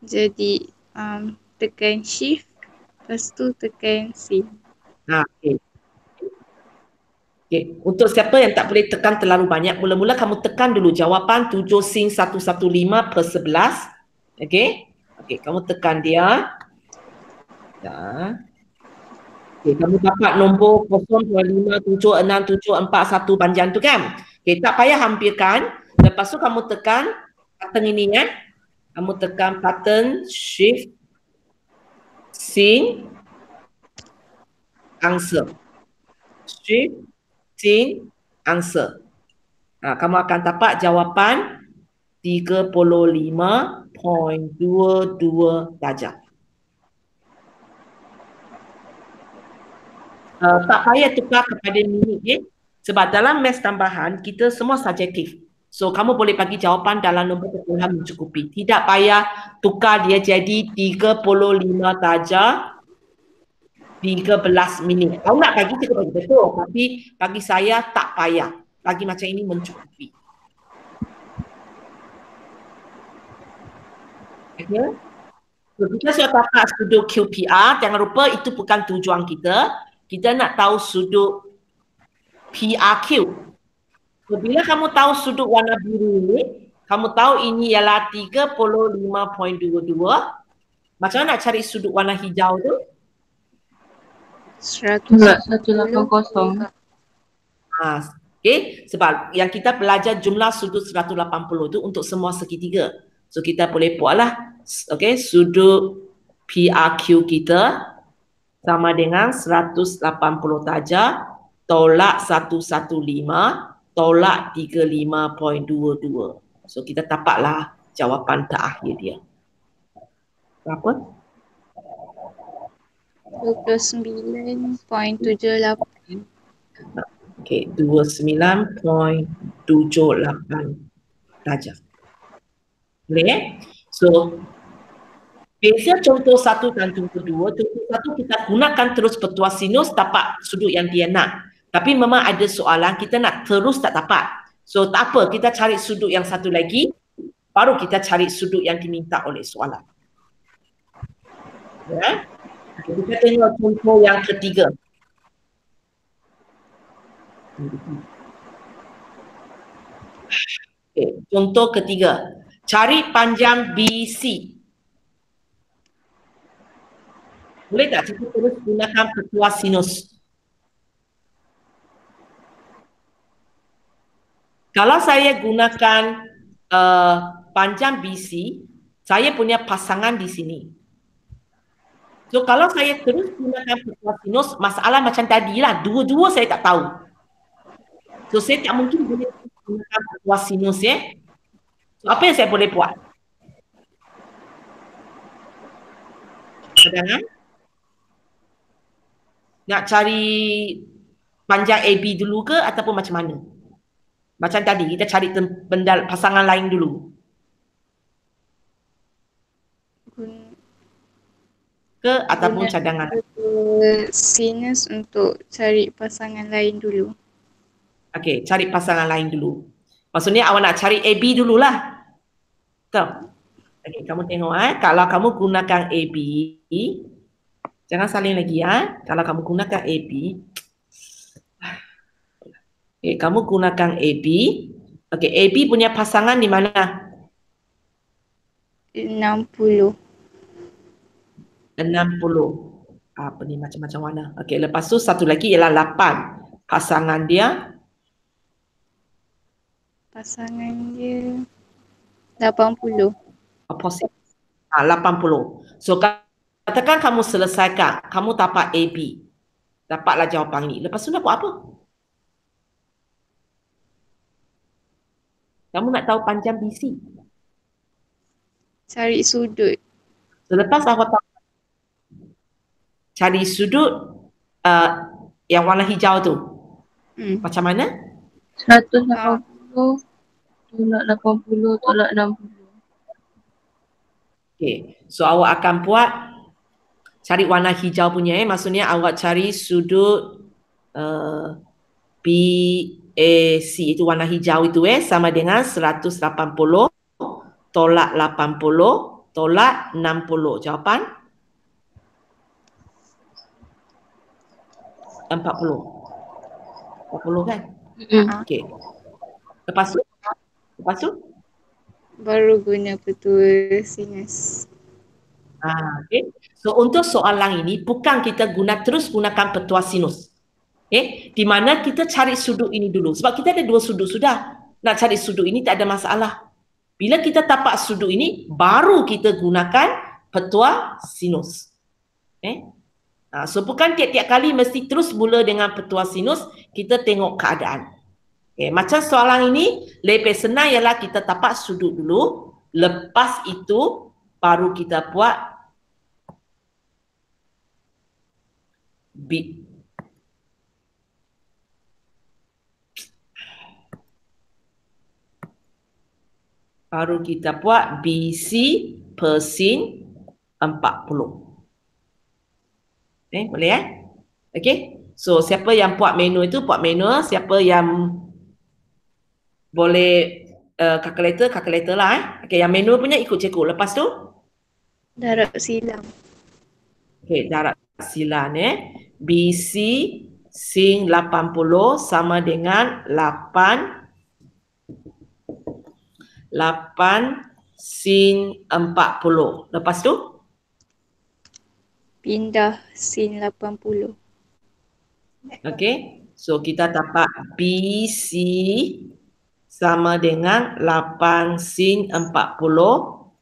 Jadi tekan shift, lepas tu tekan sin. Okey. Okay. Untuk siapa yang tak boleh tekan terlalu banyak, mula-mula kamu tekan dulu jawapan 7 sin 115 per 11. Okey. Okey, kamu tekan dia. Ya. Okey, kamu dapat nombor 0.5767441 panjang tu kan? Okey, tak payah hampirkan. Lepas tu kamu tekan button ini Kamu tekan button shift sin answer. Shift sin answer. Kamu akan dapat jawapan 35.22 darjah. Tak payah tukar kepada minit sebab dalam maths tambahan kita semua subjektif. So kamu boleh bagi jawapan dalam nombor perpuluhan mencukupi. Tidak payah tukar dia jadi 35 darjah 13 minit. Kalau nak bagi kita bagi betul, tapi bagi saya tak payah. Bagi macam ini mencukupi. Okay. So, kita sudah dapat sudut QPR. Jangan lupa itu bukan tujuan kita. Kita nak tahu sudut PRQ. So, bila kamu tahu sudut warna biru ini, kamu tahu ini ialah 35.22. Macam mana nak cari sudut warna hijau tu? 180. Okay, sebab yang kita belajar jumlah sudut 180 tu untuk semua segitiga. So kita boleh buatlah, okay, sudut PRQ kita sama dengan 180 darjah tolak 115 tolak 35.22. So kita dapatlah jawapan terakhir dia. Berapa? 29.78. Okey, 29.78 darjah. Boleh So, beza contoh 1 dan contoh 2, contoh 1 kita gunakan terus petua sinus dapat sudut yang dia nak. Tapi memang ada soalan kita nak terus tak dapat. So, tak apa, kita cari sudut yang satu lagi, baru kita cari sudut yang diminta oleh soalan. Ya? Kita tengok contoh yang ketiga. Okay, contoh ketiga. Cari panjang BC. Boleh tak kita terus gunakan petua sinus? Kalau saya gunakan panjang BC, saya punya pasangan di sini. So kalau saya terus gunakan petua sinus, masalah macam tadi lah. Dua-dua saya tak tahu. So saya tak mungkin boleh gunakan petua sinus ya. So apa yang saya boleh buat? Cadangan? Nak cari panjang AB dulu ke ataupun macam mana? Macam tadi kita cari benda pasangan lain dulu Guna ke ataupun Guna- cadangan. sinus untuk cari pasangan lain dulu. Okey, cari pasangan lain dulu. Maksudnya awak nak cari AB dululah. Betul? Okey, kamu tengok kalau kamu gunakan AB, jangan saling lagi Kalau kamu gunakan AB, kamu gunakan AB. Okey, AB punya pasangan di mana? 60. 60. Apa ni macam-macam warna. Okey, lepas tu satu lagi ialah 8. Pasangan dia Pasangan dia 80. opposite. 80. So katakan kamu selesaikan, kamu dapat AB. Dapatlah jawapan ni. Lepas tu nak buat apa? Kamu nak tahu panjang BC. Cari sudut. Selepas awak tahu cari sudut yang warna hijau tu. Macam mana? 180 tolak 80 tolak 60. Okay. So awak akan buat cari warna hijau punya maksudnya awak cari sudut BAC itu warna hijau itu sama dengan 180 tolak 80 tolak 60. Jawapan 40. 40 kan? Okey. Lepas tu Baru guna petua sinus. Okay. So untuk soalan ini bukan kita terus gunakan petua sinus. Di mana kita cari sudut ini dulu. Sebab kita ada dua sudut sudah. Nak cari sudut ini tak ada masalah. Bila kita tapak sudut ini, baru kita gunakan petua sinus. So bukan tiap-tiap kali mesti terus mula dengan petua sinus, kita tengok keadaan. Macam soalan ini, lebih senang ialah kita tapak sudut dulu. Lepas itu, baru kita buat baru kita buat BC per sin 40. Boleh Okey. So siapa yang buat manual itu buat manual, siapa yang boleh kalkulator lah Okey, yang manual punya ikut cikgu. Lepas tu Darab silang. Okey, darab silang BC sin 80 sama dengan 8 sin 40. Lepas tu Pindah sin 80. Okey. So kita dapat BC sama dengan 8 sin 40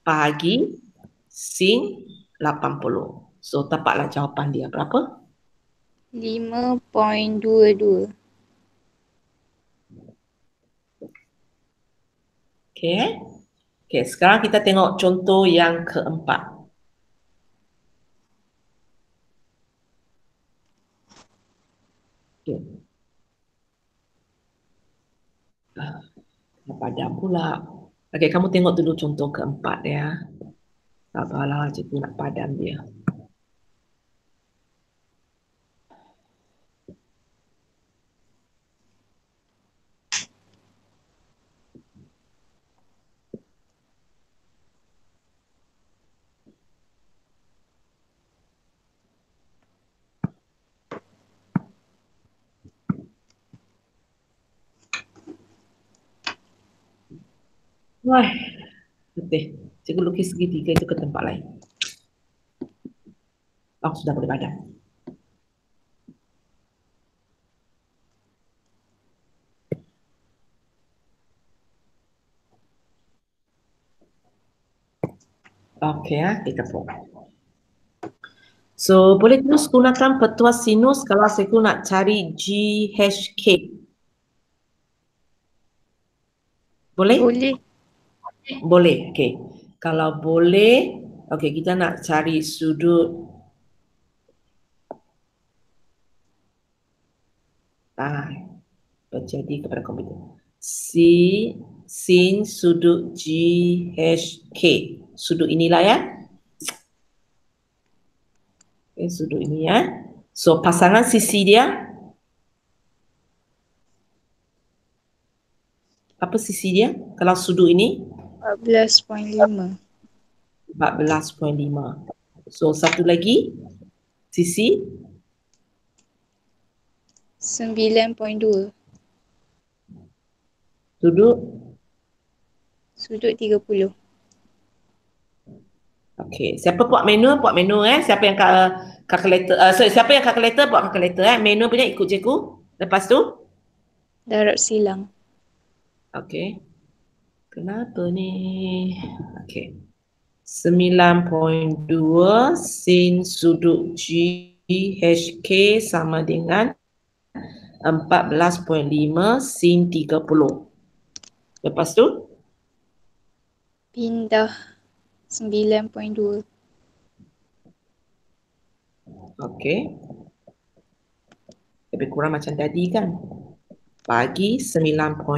bahagi sin 80. So dapatlah jawapan dia berapa? 5.22. Okey. Okey, sekarang kita tengok contoh yang keempat. Okey. Padam pula. Okey, kamu tengok dulu contoh keempat ya. Sabarlah, cikgu nak padam dia. Wah, betul. Cikgu lukis segitiga itu ke tempat lain. Oh, sudah boleh padam. Okey kita buat. So, boleh terus gunakan petua sinus kalau cikgu nak cari GHK. Boleh? Boleh. Boleh, okey. Kalau boleh, okey kita nak cari sudut terjadi kepada komputer. Sin sudut GHK. Sudut inilah ya. Okay, sudut ini ya. So, pasangan sisi dia. Apa sisi dia? Kalau sudut ini? 14.5. 14.5. So, satu lagi. Sisi? 9.2. Sudut? Sudut 30. Okey, siapa buat manual? Buat manual Siapa yang calculator? Siapa yang calculator? Buat calculator Manual punya ikut cikgu. Lepas tu? Darab silang. Okey. Kenapa ni? Okey. 9.2 sin sudut GHK sama dengan 14.5 sin 30. Lepas tu? Pindah 9.2. Okey. Lebih kurang macam tadi kan? Bagi 9.2.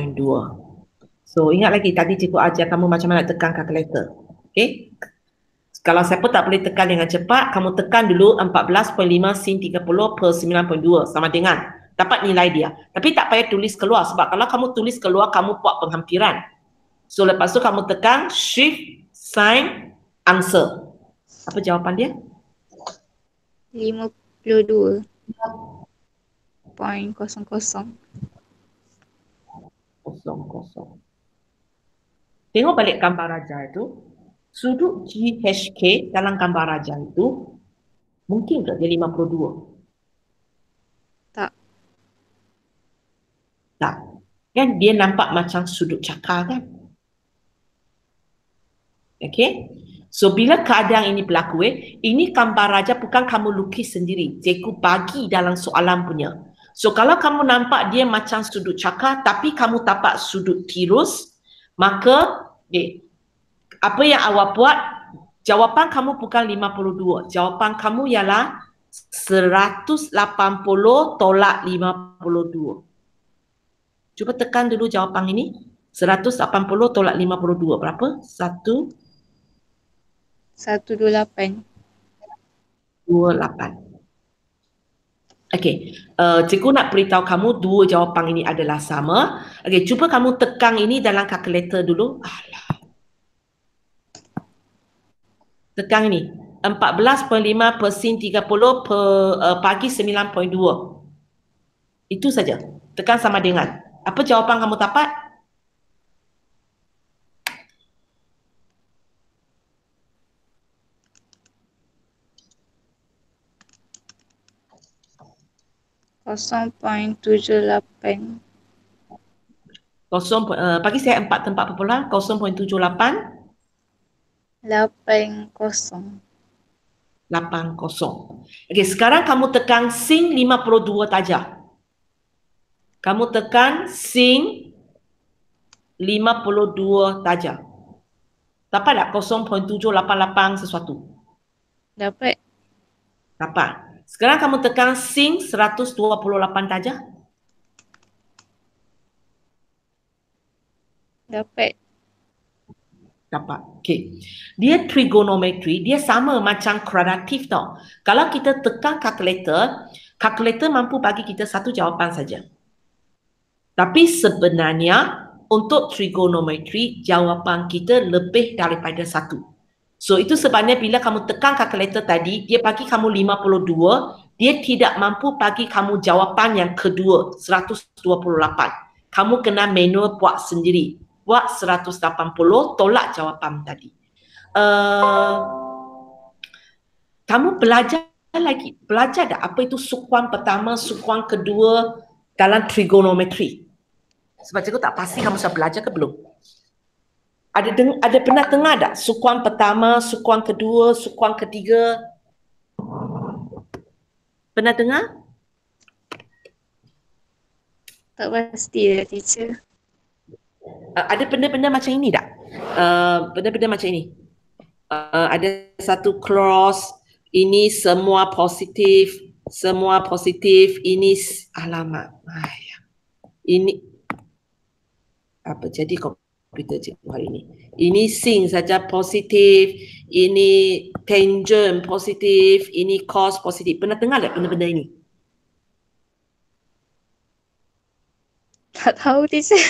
So, ingat lagi tadi cikgu ajar kamu macam mana tekan kalkulator. Okey? Kalau siapa tak boleh tekan dengan cepat, kamu tekan dulu 14.5 sin 30 per 9.2 sama dengan dapat nilai dia. Tapi tak payah tulis keluar sebab kalau kamu tulis keluar, kamu buat penghampiran. So, lepas tu kamu tekan shift, sign, answer. Apa jawapan dia? 52.00. Tengok balik gambar raja itu. Sudut GHK dalam gambar raja itu mungkin ke dia 52? Tak. Tak. Kan dia nampak macam sudut cakar kan? Okey? So bila keadaan ini berlaku ini gambar raja bukan kamu lukis sendiri. Cikgu bagi dalam soalan punya. So kalau kamu nampak dia macam sudut cakar tapi kamu dapat sudut tirus, maka apa yang awak buat, jawapan kamu bukan 52. Jawapan kamu ialah 180 tolak 52. Cuba tekan dulu jawapan ini. 180 tolak 52 berapa? 128. 28. Okey, cikgu nak beritahu kamu dua jawapan ini adalah sama. Okey, cuba kamu tekan ini dalam kalkulator dulu. Tekan ini. 14.5 per sin 30 per pagi 9.2. Itu saja. Tekan sama dengan. Apa jawapan kamu dapat? .78. Bagi saya 4 tempat perpuluhan 0.78 80. 80. Okey, sekarang kamu tekan sin 52 saja. Kamu tekan sin 52 saja. Dapat tak 0.788 sesuatu? Dapat. Dapat. Sekarang kamu tekan sin 128 saja. Dapat. Dapat. Okey. Dia trigonometri, dia sama macam kuadratif tau. Kalau kita tekan kalkulator, kalkulator mampu bagi kita satu jawapan saja. Tapi sebenarnya untuk trigonometri, jawapan kita lebih daripada satu. So itu sebabnya bila kamu tekan kalkulator tadi, dia bagi kamu 52, dia tidak mampu bagi kamu jawapan yang kedua, 128. Kamu kena manual buat sendiri. Buat 180, tolak jawapan tadi. Kamu belajar lagi. Belajar tak apa itu sukuan pertama, sukuan kedua dalam trigonometri? Sebab cikgu tak pasti kamu sudah belajar ke belum? Ada pernah dengar tak? Sukuan pertama, sukuan kedua, sukuan ketiga. Pernah dengar? Tak pasti lah teacher. Ada benda-benda macam ini tak? Benda-benda macam ini. Ada satu clause, ini semua positif, ini alamat. Ini apa jadi komputer cikgu hari ini? Ini sin saja positif, ini tangent positif, ini cos positif. Pernah dengar tak benda-benda ini? Tak tahu teacher.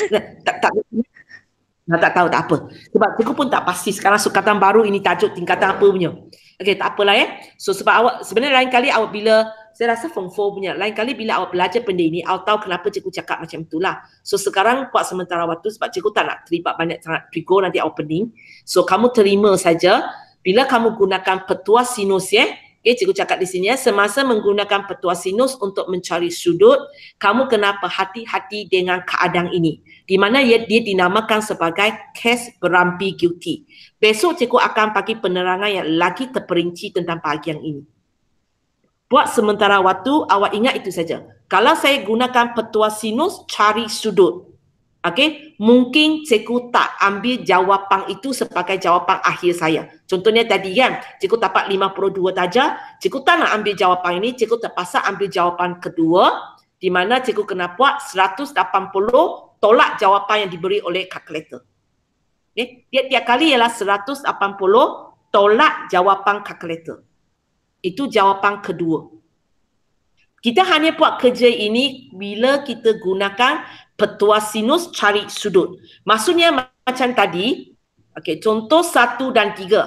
Tak tahu tak apa. Sebab cikgu pun tak pasti sekarang sukatan baru ini tajuk tingkatan apa punya. Okey, tak apalah ya. So sebab awak sebenarnya lain kali awak bila saya rasa form 4 punya, lain kali bila awak belajar benda ini, awak tahu kenapa cikgu cakap macam itulah. So sekarang buat sementara waktu sebab cikgu tak nak terlibat banyak sangat trigger nanti awak pening. So kamu terima saja bila kamu gunakan petua sinus ya. Okay, cikgu cakap di sini ya, semasa menggunakan petua sinus untuk mencari sudut, kamu kena berhati-hati dengan keadaan ini. Di mana dia dinamakan sebagai kes berambiguity. Besok cikgu akan bagi penerangan yang lagi terperinci tentang bahagian ini. Buat sementara waktu, awak ingat itu saja. Kalau saya gunakan petua sinus, cari sudut. Okey, mungkin cikgu tak ambil jawapan itu sebagai jawapan akhir saya. Contohnya tadi kan, cikgu dapat 52 darjah, cikgu tak nak ambil jawapan ini, cikgu terpaksa ambil jawapan kedua, di mana cikgu kena buat 180 tolak jawapan yang diberi oleh kalkulator. Okay? Tiap kali ialah 180 tolak jawapan kalkulator. Itu jawapan kedua. Kita hanya buat kerja ini bila kita gunakan petua sinus cari sudut. Maksudnya macam tadi, okay, contoh 1 dan 3.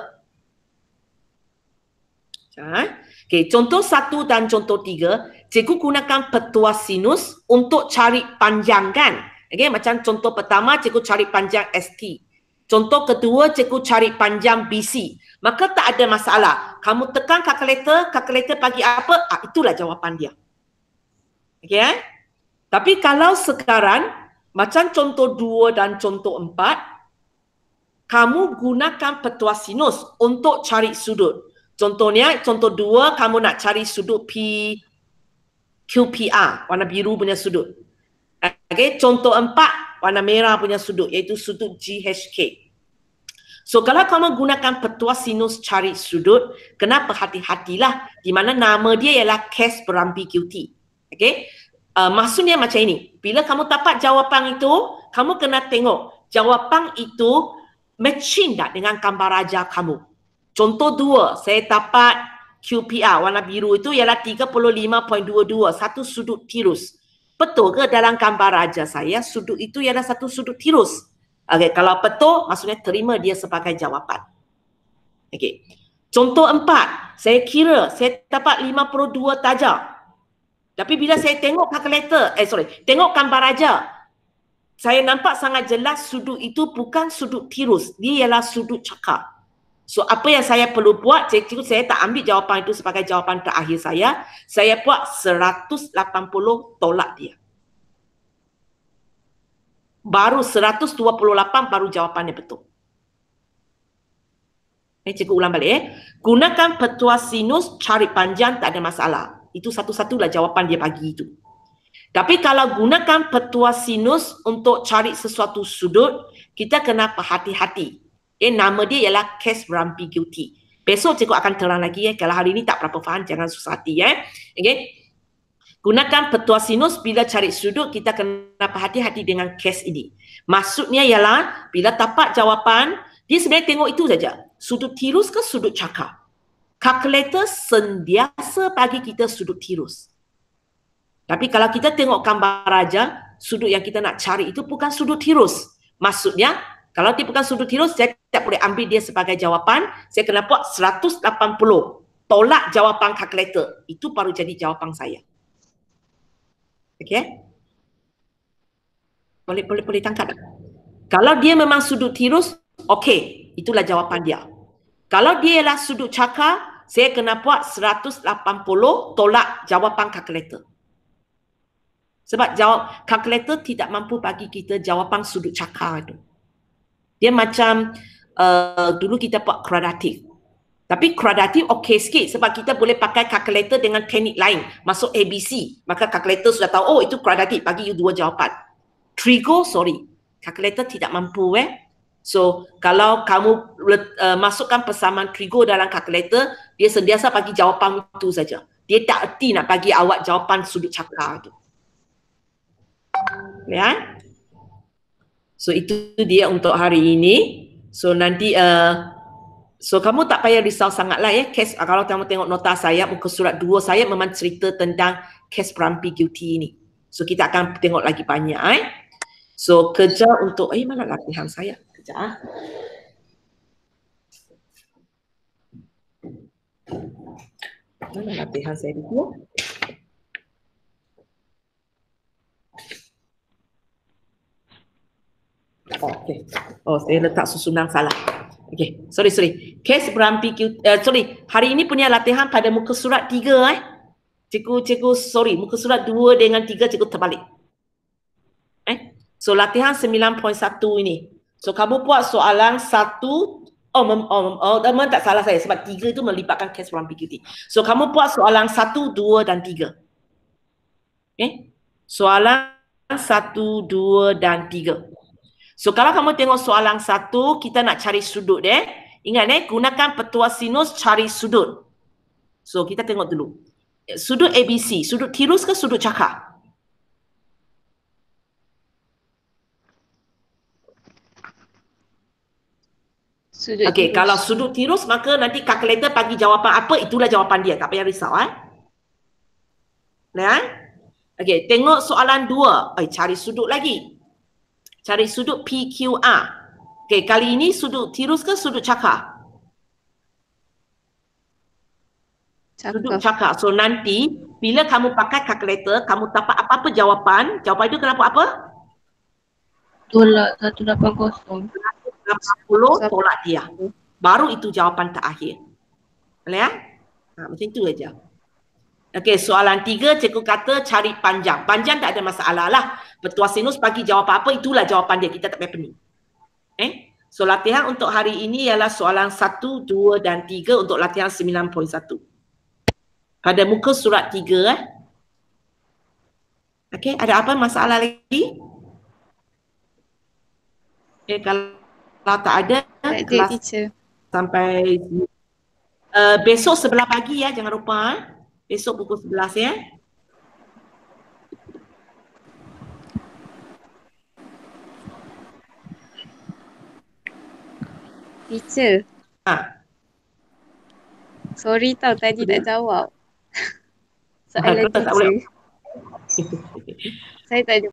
Okay, contoh 1 dan contoh 3, cikgu gunakan petua sinus untuk cari panjang kan? Okay, macam contoh pertama cikgu cari panjang ST. Contoh kedua cikgu cari panjang BC. Maka tak ada masalah. Kamu tekan kalkulator bagi apa? Itulah jawapan dia. Okay, Tapi kalau sekarang, macam contoh 2 dan contoh 4, kamu gunakan petua sinus untuk cari sudut. Contohnya, contoh 2, kamu nak cari sudut QPR, warna biru punya sudut. Okay, contoh 4, warna merah punya sudut, iaitu sudut GHK. So, kalau kamu gunakan petua sinus cari sudut, kena berhati-hatilah di mana nama dia ialah case berambiguity. Okay? Maksudnya macam ini, bila kamu dapat jawapan itu, kamu kena tengok jawapan itu matching tak dengan gambar raja kamu. Contoh 2, saya dapat QPR warna biru itu ialah 35.22, satu sudut tirus. Betul ke dalam gambar raja saya sudut itu ialah satu sudut tirus? Okey, kalau betul maksudnya terima dia sebagai jawapan. Okey. Contoh 4, saya kira saya dapat 52 darjah. Tapi bila saya tengok kalkulator, tengok gambar raja, saya nampak sangat jelas sudut itu bukan sudut tirus, dia ialah sudut cakar. So apa yang saya perlu buat, cikgu saya tak ambil jawapan itu sebagai jawapan terakhir saya buat 180 tolak dia. Baru 128 baru jawapannya betul. Cikgu ulang balik Gunakan petua sinus cari panjang tak ada masalah. Itu satu-satulah jawapan dia bagi itu. Tapi kalau gunakan petua sinus untuk cari sesuatu sudut, kita kena berhati-hati. Nama dia ialah case berambiguity. Besok cikgu akan terang lagi Kalau hari ini tak berapa faham, jangan susah hati Okay? Gunakan petua sinus bila cari sudut, kita kena berhati-hati dengan case ini. Maksudnya ialah bila dapat jawapan, dia sebenarnya tengok itu saja. Sudut tirus ke sudut cakar? Kalkulator sentiasa bagi kita sudut tirus. Tapi kalau kita tengok gambar raja, sudut yang kita nak cari itu bukan sudut tirus. Maksudnya, kalau dia bukan sudut tirus, saya tak boleh ambil dia sebagai jawapan. Saya kena buat 180. Tolak jawapan kalkulator. Itu baru jadi jawapan saya. Okey? Boleh tangkap tak? Kalau dia memang sudut tirus, okey. Itulah jawapan dia. Kalau dia ialah sudut cakar, saya kena buat 180 tolak jawapan kalkulator. Sebab kalkulator tidak mampu bagi kita jawapan sudut cakar itu. Dia macam dulu kita buat kuadratik. Tapi kuadratik okey sikit sebab kita boleh pakai kalkulator dengan teknik lain. Masuk ABC. Maka kalkulator sudah tahu, oh itu kuadratik, bagi you 2 jawapan. Trigo, sorry. Kalkulator tidak mampu So, kalau kamu masukkan persamaan trigo dalam kalkulator, dia sentiasa bagi jawapan itu saja. Dia tak erti nak bagi awak jawapan sudut cakar tu. Ya? So, itu dia untuk hari ini. So, nanti so kamu tak payah risau sangatlah kes kalau kamu tengok nota saya muka surat 2 saya memang cerita tentang kes per-ambiguity ini. So kita akan tengok lagi banyak So kerja untuk mana latihan saya? Kejap Mana latihan saya dulu? Okay. Oh, saya letak susunan salah. Okay, sorry. Kes per-ambiguity, hari ini punya latihan pada muka surat 3 Cikgu, sorry, muka surat 2 dengan 3 cikgu terbalik. So latihan 9.1 ini. So kamu buat soalan 1, memang tak salah saya sebab 3 itu melibatkan kes per-ambiguity. So kamu buat soalan 1, 2 dan 3. Soalan 1, 2 dan 3. So kalau kamu tengok soalan 1, kita nak cari sudut Ingat gunakan petua sinus cari sudut. So kita tengok dulu. Sudut ABC, sudut tirus ke sudut cakar? Okey, kalau sudut tirus maka nanti kalkulator bagi jawapan apa, itulah jawapan dia. Tak payah risau Okey, tengok soalan 2. Cari sudut lagi. Cari sudut PQR. Okey, kali ini sudut tirus ke sudut cakar? Sudut cakar. So nanti bila kamu pakai kalkulator, kamu dapat apa-apa jawapan itu kenapa apa? Tolak 180. 80 tolak dia. Baru itu jawapan terakhir. Boleh macam itu aja. Okey, soalan 3 cikgu kata cari panjang. Panjang tak ada masalah lah. Petua sinus bagi jawapan apa, itulah jawapan dia. Kita tak payah pening. So latihan untuk hari ini ialah soalan 1, 2 dan 3 untuk latihan 9.1. Pada muka surat 3 Okey, ada apa masalah lagi? Kalau tak ada, kelas teacher. Sampai besok 11 pagi jangan lupa besok pukul 11 Teacher. Sorry tau tadi tak jawab. Soalan tak boleh. teacher. Saya tak ada